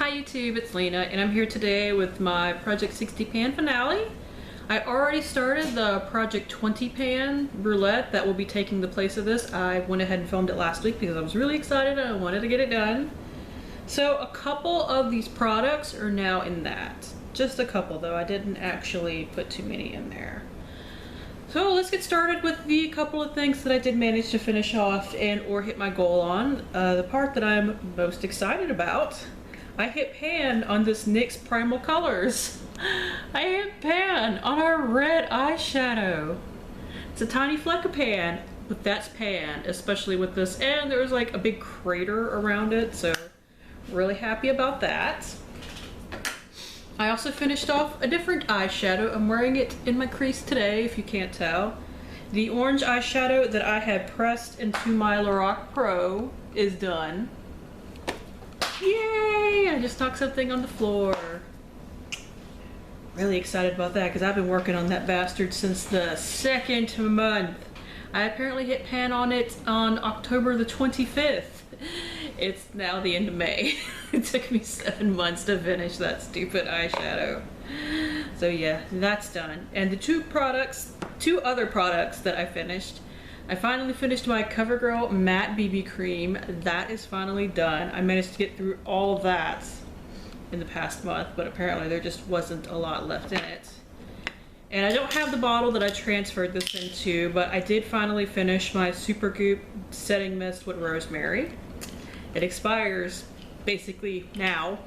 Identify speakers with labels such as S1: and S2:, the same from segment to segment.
S1: Hi YouTube, it's Lena, and I'm here today with my Project 60 pan finale. I already started the Project 20 pan roulette that will be taking the place of this. I went ahead and filmed it last week because I was really excited and I wanted to get it done. So a couple of these products are now in that. Just a couple though, I didn't actually put too many in there. So let's get started with the couple of things that I did manage to finish off and or hit my goal on. The part that I'm most excited about, I hit pan on this NYX Primal Colors. I hit pan on our red eyeshadow. It's a tiny fleck of pan, but that's pan, especially with this. And there's like a big crater around it, so really happy about that. I also finished off a different eyeshadow. I'm wearing it in my crease today, if you can't tell. The orange eyeshadow that I had pressed into my Lorac Pro is done. Yay! I just knocked something on the floor. Really excited about that because I've been working on that bastard since the second month. I apparently hit pan on it on October the 25th. It's now the end of May. It took me 7 months to finish that stupid eyeshadow. So yeah, that's done. And the two other products that I finished, I finally finished my CoverGirl Matte BB Cream. That is finally done. I managed to get through all of that in the past month, but apparently there just wasn't a lot left in it. And I don't have the bottle that I transferred this into, but I did finally finish my Supergoop Setting Mist with Rosemary. It expires basically now.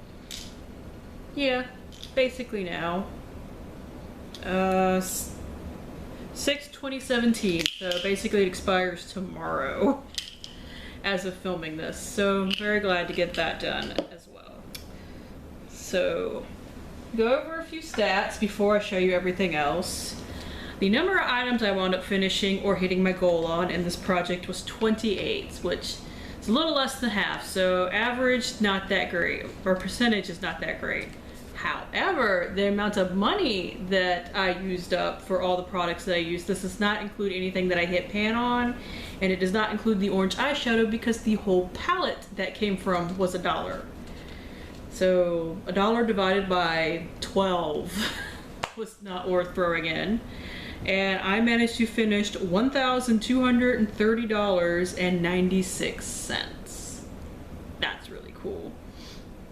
S1: Yeah, basically now. 6/2017, so basically it expires tomorrow as of filming this. So I'm very glad to get that done as well. So go over a few stats before I show you everything else. The number of items I wound up finishing or hitting my goal on in this project was 28, which is a little less than half, so average not that great, or percentage is not that great. However, the amount of money that I used up for all the products that I used, this does not include anything that I hit pan on, and it does not include the orange eyeshadow because the whole palette that came from was $1. So $1 divided by 12 was not worth throwing in. And I managed to finish $1,230.96. That's really cool.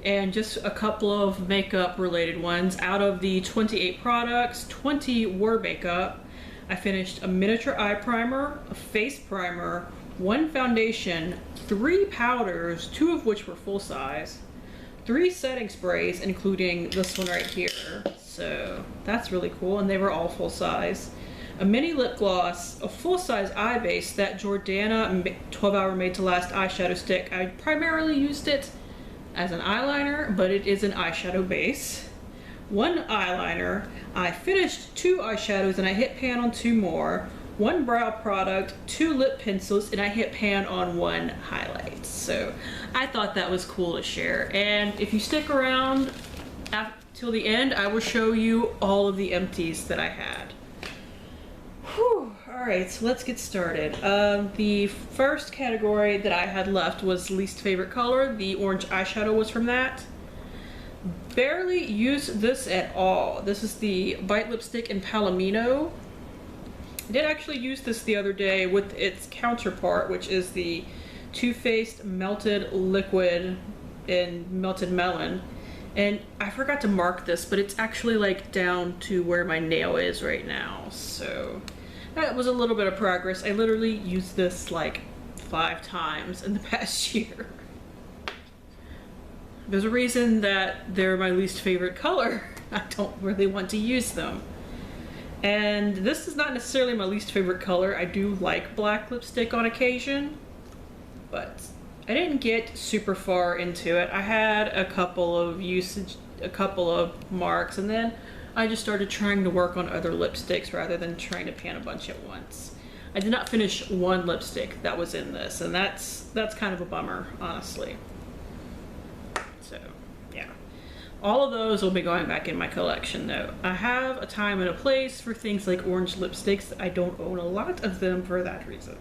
S1: And just a couple of makeup related ones. Out of the 28 products, 20 were makeup. I finished a miniature eye primer, a face primer, 1 foundation, 3 powders, 2 of which were full size, 3 setting sprays, including this one right here. So that's really cool, and they were all full size. A mini lip gloss, a full-size eye base, that Jordana 12-hour Made to Last eyeshadow stick. I primarily used it as an eyeliner, but it is an eyeshadow base. 1 eyeliner. I finished 2 eyeshadows and I hit pan on 2 more. 1 brow product, 2 lip pencils, and I hit pan on 1 highlight. So I thought that was cool to share. And if you stick around till the end, I will show you all of the empties that I had. Whew. Alright, so let's get started. The first category that I had left was least favorite color. The orange eyeshadow was from that. Barely used this at all. This is the Bite Lipstick in Palomino. I did actually use this the other day with its counterpart, which is the Too Faced Melted Liquid in Melted Melon. And I forgot to mark this, but it's actually like down to where my nail is right now. So that was a little bit of progress. I literally used this like 5 times in the past year. There's a reason that they're my least favorite color. I don't really want to use them. And this is not necessarily my least favorite color. I do like black lipstick on occasion, but I didn't get super far into it. I had a couple of marks, and then I just started trying to work on other lipsticks rather than trying to pan a bunch at once. I did not finish 1 lipstick that was in this, and that's kind of a bummer, honestly. So, yeah. All of those will be going back in my collection though. I have a time and a place for things like orange lipsticks. I don't own a lot of them for that reason.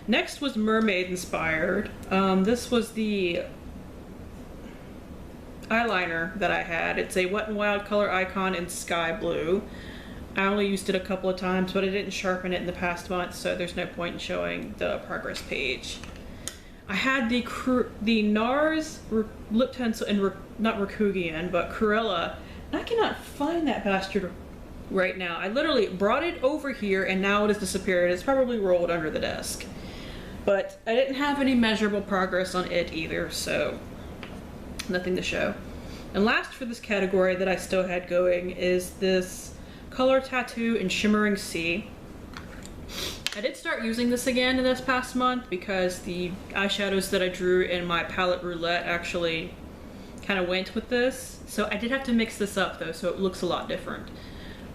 S1: Next was mermaid inspired. This was the eyeliner that I had. It's a Wet n Wild Color Icon in Sky Blue. I only used it a couple of times, but I didn't sharpen it in the past month, so there's no point in showing the progress page. I had the NARS lip pencil, and not Rakugian, but Cruella, and I cannot find that bastard right now. I literally brought it over here, and now it has disappeared. It's probably rolled under the desk. But I didn't have any measurable progress on it either, so nothing to show. And last for this category that I still had going is this Color Tattoo in Shimmering Sea. I did start using this again in this past month because the eyeshadows that I drew in my palette roulette actually kind of went with this. So I did have to mix this up though, so it looks a lot different.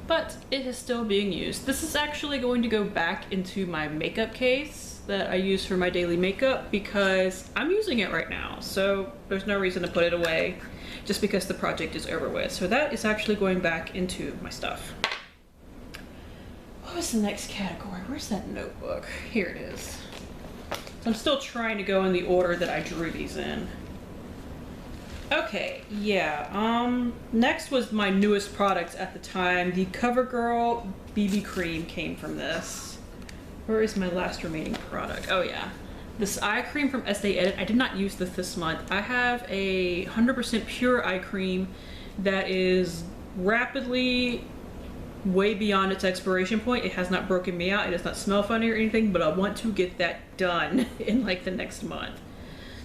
S1: But it is still being used. This is actually going to go back into my makeup case that I use for my daily makeup because I'm using it right now. So there's no reason to put it away just because the project is over with. So that is actually going back into my stuff. What was the next category? Where's that notebook? Here it is. So I'm still trying to go in the order that I drew these in. Okay, yeah, next was my newest product at the time. The CoverGirl BB Cream came from this. Where is my last remaining product? Oh yeah, this eye cream from Estee Edit. I did not use this month. I have a 100% pure eye cream that is rapidly way beyond its expiration point. It has not broken me out. It does not smell funny or anything, but I want to get that done in like the next month.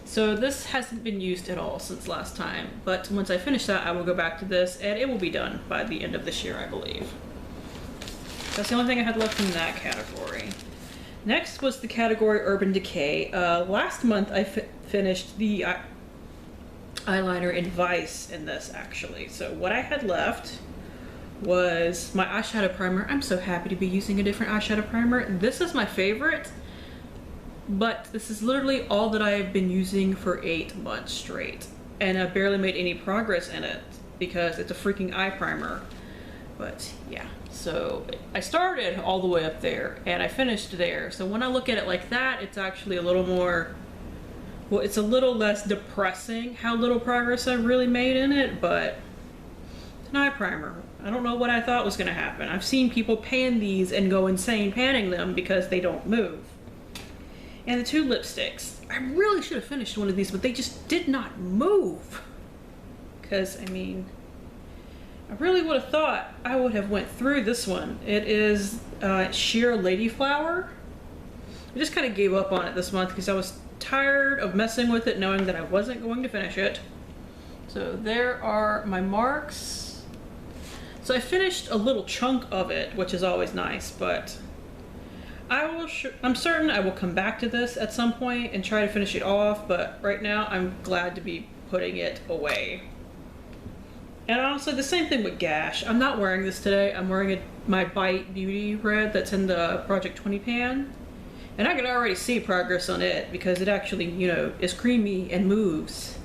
S1: So this hasn't been used at all since last time, but once I finish that, I will go back to this and it will be done by the end of this year, I believe. That's the only thing I had left in that category. Next was the category Urban Decay. Last month I finished the eyeliner in Vice in this actually. So what I had left was my eyeshadow primer. I'm so happy to be using a different eyeshadow primer. This is my favorite. But this is literally all that I have been using for 8 months straight. And I've barely made any progress in it because it's a freaking eye primer. But yeah, so I started all the way up there and I finished there. So when I look at it like that, it's actually a little more, well, it's a little less depressing how little progress I've really made in it, but it's an eye primer. I don't know what I thought was gonna happen. I've seen people pan these and go insane panning them because they don't move. And the 2 lipsticks. I really should have finished one of these, but they just did not move. Because, I mean, I really would have thought I would have went through this one. It is Sheer Ladyflower. I just kind of gave up on it this month because I was tired of messing with it knowing that I wasn't going to finish it. So there are my marks. So I finished a little chunk of it, which is always nice, but I'm certain I will come back to this at some point and try to finish it off, but right now I'm glad to be putting it away. And honestly, the same thing with Gash. I'm not wearing this today. I'm wearing my Bite Beauty red that's in the Project 20 pan. And I can already see progress on it because it actually, you know, is creamy and moves.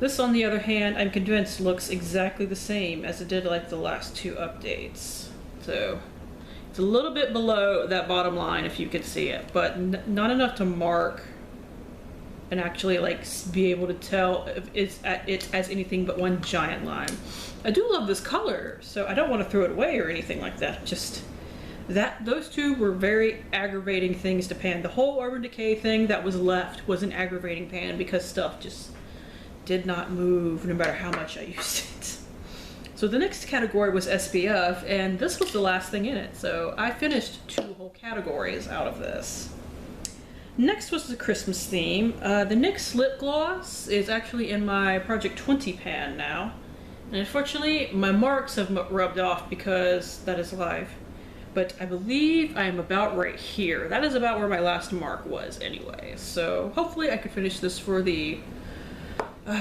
S1: This, on the other hand, I'm convinced looks exactly the same as it did like the last 2 updates. So it's a little bit below that bottom line if you could see it, but not enough to mark and actually like be able to tell if it as anything but one giant line. I do love this color, so I don't want to throw it away or anything like that. Just that those 2 were very aggravating things to pan. The whole Urban Decay thing that was left was an aggravating pan because stuff just did not move no matter how much I used it. So the next category was SPF, and this was the last thing in it. So I finished 2 whole categories out of this. Next was the Christmas theme. The NYX lip gloss is actually in my Project 20 pan now. And unfortunately, my marks have rubbed off because that is live. But I believe I am about right here. That is about where my last mark was anyway. So hopefully I could finish this for the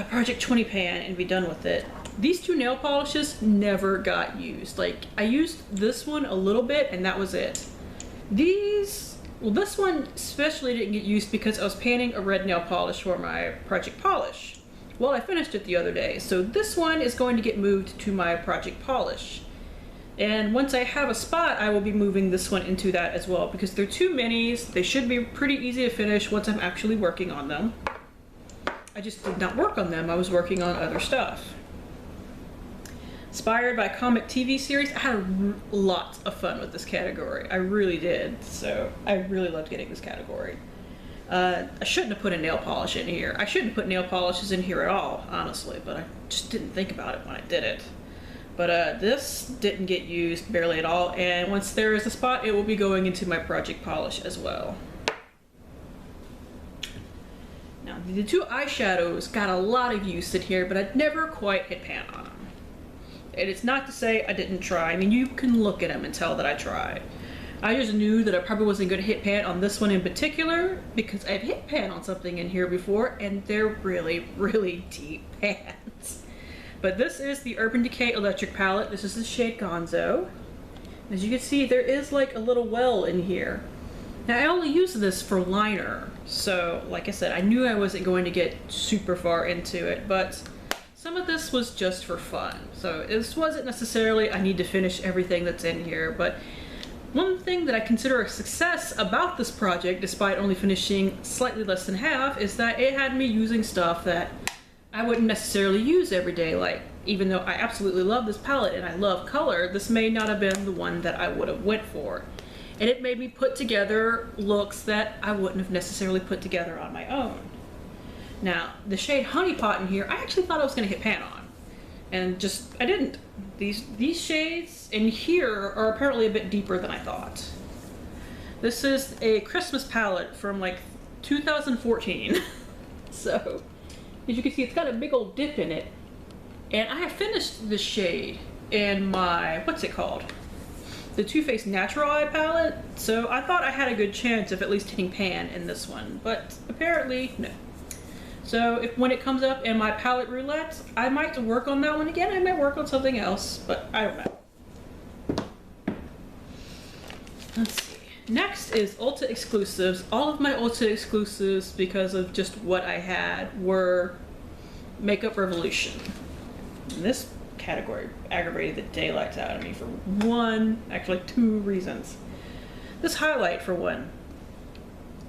S1: Project 20 pan and be done with it. These 2 nail polishes never got used. Like, I used this one a little bit and that was it. Well, this one especially didn't get used because I was painting a red nail polish for my Project Polish. Well, I finished it the other day, so this one is going to get moved to my Project Polish. And once I have a spot, I will be moving this one into that as well because they're 2 minis. They should be pretty easy to finish once I'm actually working on them. I just did not work on them. I was working on other stuff. Inspired by a comic TV series, I had a lot of fun with this category. I really did. So I really loved getting this category. I shouldn't have put a nail polish in here. I shouldn't put nail polishes in here at all, honestly, but I just didn't think about it when I did it. But this didn't get used barely at all, and once there is a spot, it will be going into my project polish as well. Now, the two eyeshadows got a lot of use in here, but I'd never quite hit pan on them. And it's not to say I didn't try. I mean, you can look at them and tell that I tried. I just knew that I probably wasn't going to hit pan on this one in particular because I've hit pan on something in here before, and they're really, really deep pans. But this is the Urban Decay Electric Palette. This is the shade Gonzo. As you can see, there is like a little well in here. Now, I only use this for liner, so like I said, I knew I wasn't going to get super far into it, but some of this was just for fun. So this wasn't necessarily I need to finish everything that's in here, but one thing that I consider a success about this project, despite only finishing slightly less than half, is that it had me using stuff that I wouldn't necessarily use every day. Like, even though I absolutely love this palette and I love color, this may not have been the one that I would have went for. And it made me put together looks that I wouldn't have necessarily put together on my own. Now, the shade Honey Pot in here, I actually thought I was going to hit pan on. And just, I didn't. These shades in here are apparently a bit deeper than I thought. This is a Christmas palette from like 2014. So, as you can see, it's got a big old dip in it. And I have finished this shade in my, what's it called? The Too Faced Natural Eye palette. So I thought I had a good chance of at least hitting pan in this one, but apparently no. So when it comes up in my palette roulette, I might work on that one again. I might work on something else, but I don't know. Let's see. Next is Ulta exclusives. All of my Ulta exclusives, because of just what I had, were Makeup Revolution. And this category aggravated the daylights out of me for one, actually two reasons. This highlight, for one,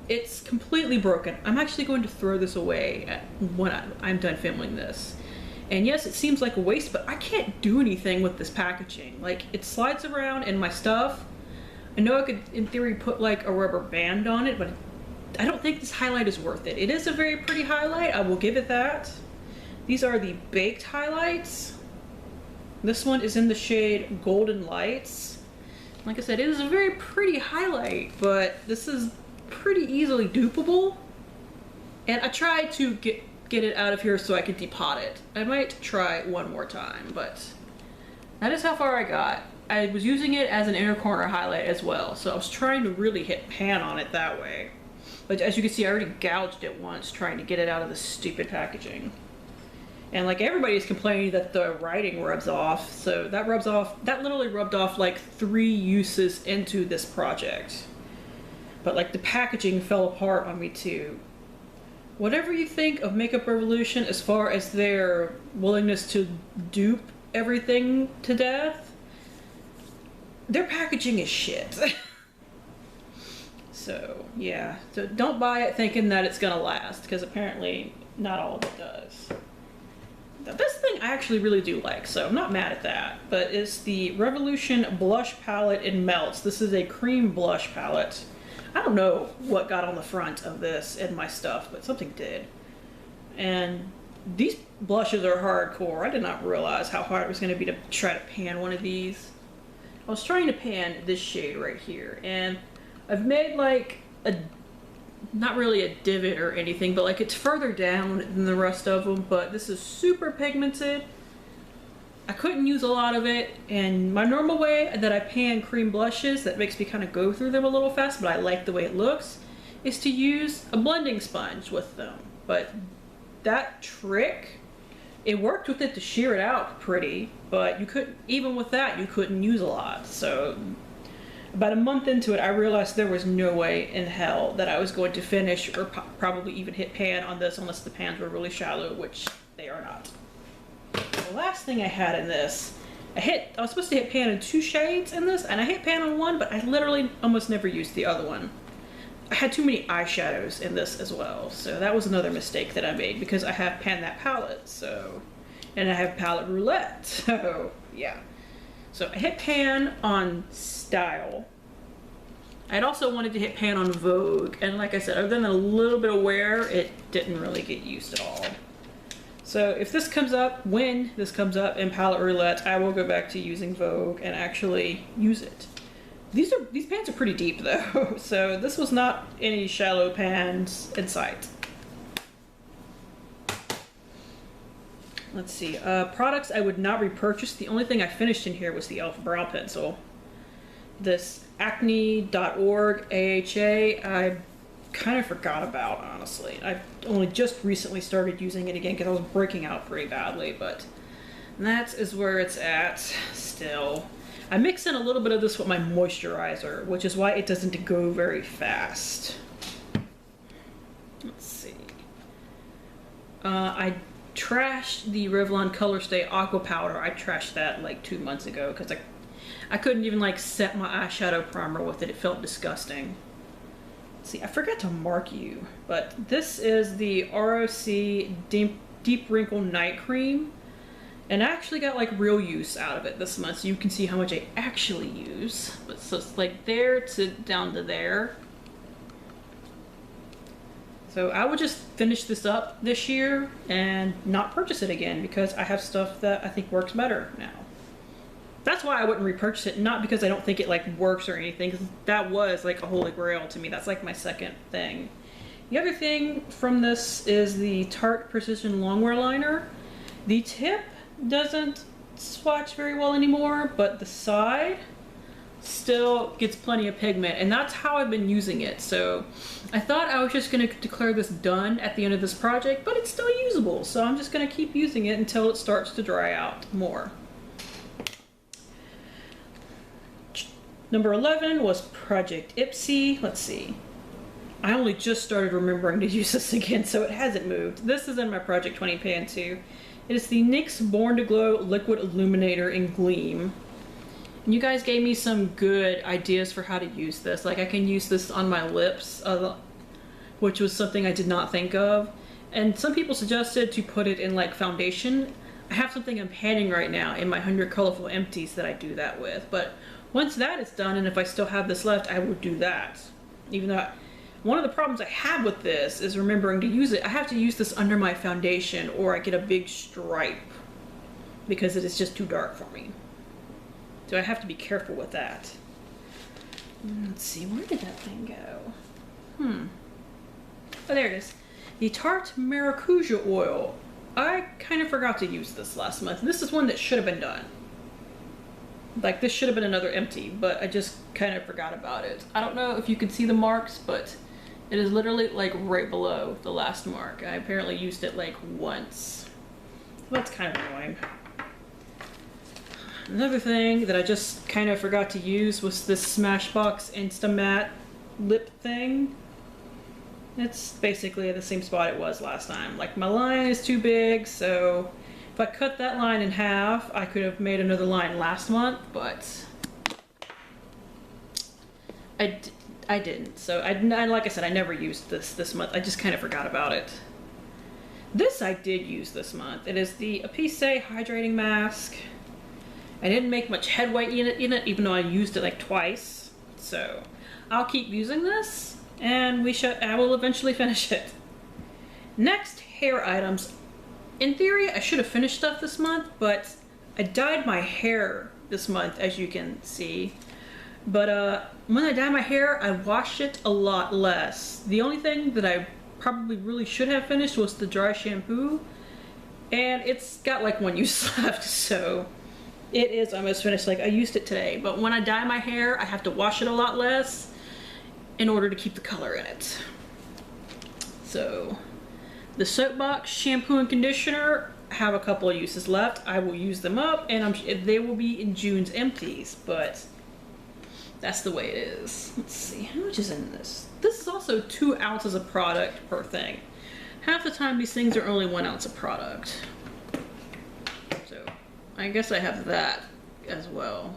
S1: it's completely broken. I'm actually going to throw this away when I'm done filming this. And yes, it seems like a waste, but I can't do anything with this packaging. Like, it slides around in my stuff. I know I could, in theory, put like a rubber band on it, but I don't think this highlight is worth it. It is a very pretty highlight, I will give it that. These are the baked highlights. This one is in the shade Golden Lights. Like I said, it is a very pretty highlight, but this is pretty easily dupeable. And I tried to get it out of here so I could depot it. I might try one more time, but that is how far I got. I was using it as an inner corner highlight as well, so I was trying to really hit pan on it that way. But as you can see, I already gouged it once trying to get it out of this stupid packaging. And like, everybody's complaining that the writing rubs off, so that rubs off, that literally rubbed off like 3 uses into this project. But like, the packaging fell apart on me too. Whatever you think of Makeup Revolution as far as their willingness to dupe everything to death, their packaging is shit. So yeah, so don't buy it thinking that it's gonna last, because apparently not all of it does. Now, this thing I actually really do like, so I'm not mad at that. But it's the Revolution Blush Palette in Melts. This is a cream blush palette. I don't know what got on the front of this in my stuff, but something did. And these blushes are hardcore. I did not realize how hard it was going to be to try to pan one of these. I was trying to pan this shade right here, and I've made like a, not really a divot or anything, but like it's further down than the rest of them, but this is super pigmented. I couldn't use a lot of it, and my normal way that I pan cream blushes, that makes me kind of go through them a little fast, but I like the way it looks, is to use a blending sponge with them. But that trick, it worked with it to shear it out pretty, but you couldn't, even with that, you couldn't use a lot. So about a month into it, I realized there was no way in hell that I was going to finish or probably even hit pan on this unless the pans were really shallow, which they are not. The last thing I had in this, I was supposed to hit pan in 2 shades in this, and I hit pan on one, but I literally almost never used the other one. I had too many eyeshadows in this as well. So that was another mistake that I made because I have pan that palette. So, and I have palette roulette. So yeah. So I hit pan on style. I'd also wanted to hit pan on Vogue. And like I said, other than a little bit of wear, it didn't really get used at all. So if this comes up, when this comes up in palette roulette, I will go back to using Vogue and actually use it. These pans are pretty deep though, so this was not any shallow pans in sight. Let's see, products I would not repurchase. The only thing I finished in here was the e.l.f. brow pencil. This acne.org AHA, I kind of forgot about, honestly. I've only just recently started using it again because I was breaking out pretty badly, but that is where it's at still. I mix in a little bit of this with my moisturizer, which is why it doesn't go very fast. Let's see. I trashed the Revlon Color Stay Aqua Powder. I trashed that like 2 months ago because I couldn't even like set my eyeshadow primer with it. It felt disgusting. Let's see, I forgot to mark you, but this is the ROC Deep Wrinkle Night Cream. And I actually got like real use out of it this month, so you can see how much I actually use. But so it's like there to down to there. So I would just finish this up this year and not purchase it again because I have stuff that I think works better now. That's why I wouldn't repurchase it, not because I don't think it like works or anything, because that was like a holy grail to me. That's like my second thing. The other thing from this is the Tarte Precision Longwear Liner. The tip doesn't swatch very well anymore, but the side still gets plenty of pigment, and that's how I've been using it. So I thought I was just going to declare this done at the end of this project, but it's still usable, so I'm just going to keep using it until it starts to dry out more. Number 11 was Project Ipsy. Let's see. I only just started remembering to use this again, so it hasn't moved. This is in my Project 20 pan too. It is the NYX Born to Glow Liquid Illuminator in Gleam. And you guys gave me some good ideas for how to use this. Like I can use this on my lips, which was something I did not think of. And some people suggested to put it in like foundation. I have something I'm panning right now in my 100 Colorful Empties that I do that with. But once that is done, and if I still have this left, I would do that. Even though one of the problems I have with this is remembering to use it. I have to use this under my foundation or I get a big stripe because it is just too dark for me. So I have to be careful with that. Let's see, where did that thing go? Oh, there it is. The Tarte Maracuja Oil. I kind of forgot to use this last month. This is one that should have been done. Like this should have been another empty, but I just kind of forgot about it. I don't know if you can see the marks, but it is literally like right below the last mark. I apparently used it like once. That's kind of annoying. Another thing that I just kind of forgot to use was this Smashbox Instamatte lip thing. It's basically the same spot it was last time. Like my line is too big, so if I cut that line in half, I could have made another line last month, but I didn't. So like I said, I never used this month. I just kind of forgot about it. This I did use this month. It is the Apisse Hydrating Mask. I didn't make much headway in it, even though I used it like twice. So I'll keep using this, and I will eventually finish it. Next, hair items. In theory, I should have finished stuff this month, but I dyed my hair this month, as you can see. But when I dye my hair, I wash it a lot less. The only thing that I probably really should have finished was the dry shampoo, and it's got like one use left, so it is almost finished. Like I used it today, but when I dye my hair, I have to wash it a lot less in order to keep the color in it. So the Soapbox shampoo and conditioner have a couple of uses left. I will use them up, and they will be in June's empties, but that's the way it is. Let's see, how much is in this? This is also 2 ounces of product per thing. Half the time these things are only 1 ounce of product. So I guess I have that as well.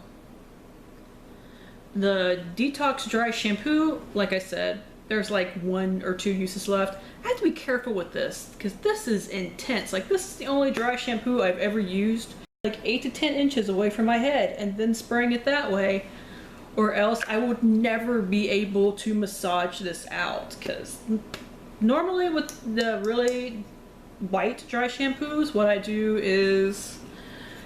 S1: The Detox Dry Shampoo, like I said, there's like 1 or 2 uses left. I have to be careful with this because this is intense. Like this is the only dry shampoo I've ever used like 8 to 10 inches away from my head and then spraying it that way, or else I would never be able to massage this out, because normally with the really white dry shampoos, what I do is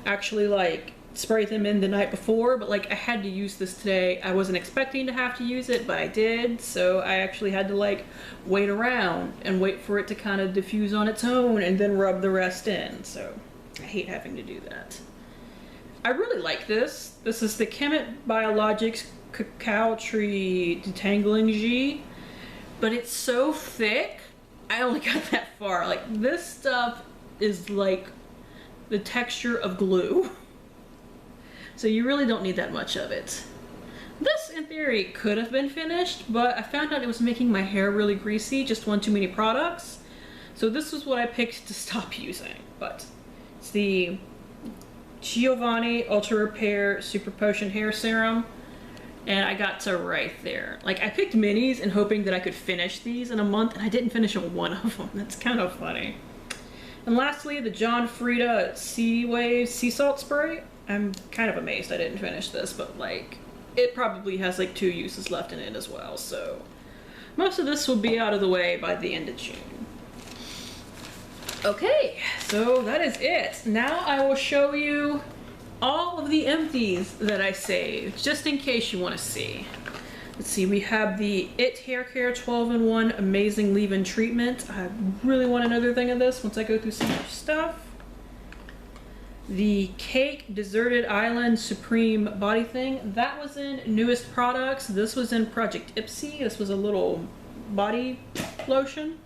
S1: actually like spray them in the night before, but like I had to use this today. I wasn't expecting to have to use it, but I did, so I actually had to like wait around and wait for it to kind of diffuse on its own and then rub the rest in. So I hate having to do that. I really like this. This is the Chemet Biologics Cacao Tree Detangling G, but it's so thick, I only got that far. Like this stuff is like the texture of glue. So you really don't need that much of it. This, in theory, could have been finished, but I found out it was making my hair really greasy, just one too many products. So this was what I picked to stop using. But it's the Giovanni Ultra Repair Super Potion Hair Serum. And I got to right there. Like, I picked minis and hoping that I could finish these in a month, and I didn't finish one of them. That's kind of funny. And lastly, the John Frieda Sea Wave Sea Salt Spray. I'm kind of amazed I didn't finish this, but like, it probably has like 2 uses left in it as well, so most of this will be out of the way by the end of June. Okay, so that is it. Now I will show you all of the empties that I saved, just in case you want to see. Let's see, we have the It Hair Care 12-in-1 Amazing Leave-In Treatment. I really want another thing of this once I go through some more stuff. The Cake Deserted Island Supreme Body Thing. That was in Newest Products. This was in Project Ipsy. This was a little body lotion.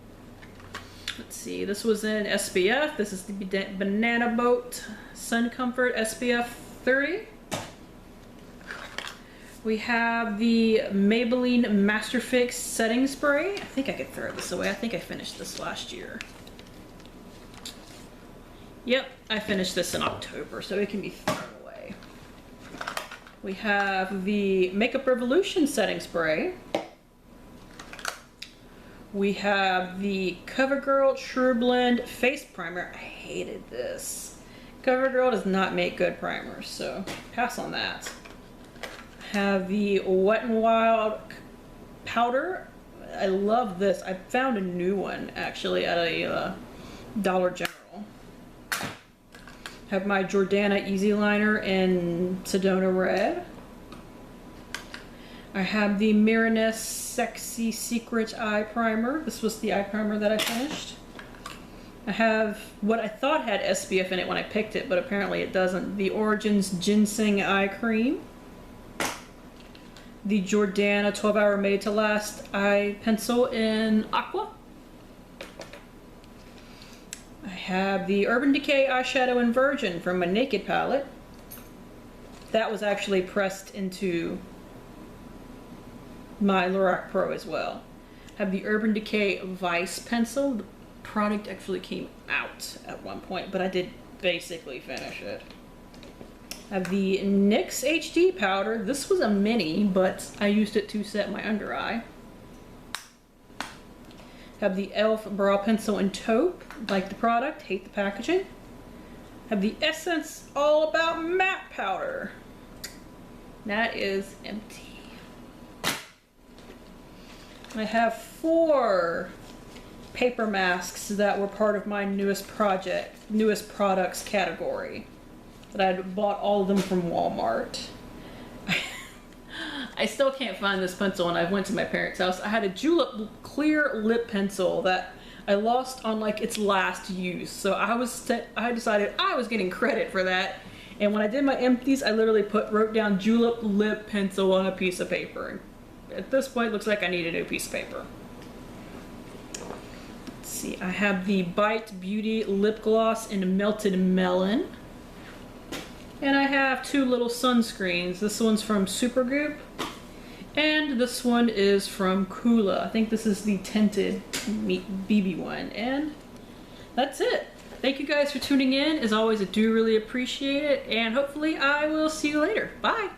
S1: Let's see, this was in SPF. This is the Banana Boat Sun Comfort SPF 30. We have the Maybelline Master Fix Setting Spray. I think I could throw this away. I think I finished this last year. Yep, I finished this in October, so it can be thrown away. We have the Makeup Revolution Setting Spray. We have the CoverGirl True Blend Face Primer. I hated this. CoverGirl does not make good primers, so pass on that. I have the Wet n Wild Powder. I love this. I found a new one, actually, at a Dollar General. Have my Jordana Easy Liner in Sedona Red. I have the Miraness Sexy Secret Eye Primer. This was the eye primer that I finished. I have what I thought had SPF in it when I picked it, but apparently it doesn't. The Origins Ginseng Eye Cream. The Jordana 12-Hour Made to Last Eye Pencil in Aqua. I have the Urban Decay Eyeshadow in Virgin from my Naked palette. That was actually pressed into my Lorac Pro as well. I have the Urban Decay Vice Pencil. The product actually came out at one point, but I did basically finish it. I have the NYX HD Powder. This was a mini, but I used it to set my under eye. Have the e.l.f. Brow Pencil in Taupe. Like the product, hate the packaging. Have the Essence All About Matte Powder. That is empty. I have 4 paper masks that were part of my newest products category. That I had bought all of them from Walmart. I still can't find this pencil, and I went to my parents' house. I had a Julep clear lip pencil that I lost on like its last use. So I decided I was getting credit for that. And when I did my empties, I literally wrote down Julep lip pencil on a piece of paper. And at this point, it looks like I need a new piece of paper. Let's see, I have the Bite Beauty Lip Gloss in Melted Melon. And I have 2 little sunscreens. This one's from Supergoop, and this one is from Kula. I think this is the tinted BB one, and that's it. Thank you guys for tuning in. As always, I do really appreciate it, and hopefully I will see you later. Bye!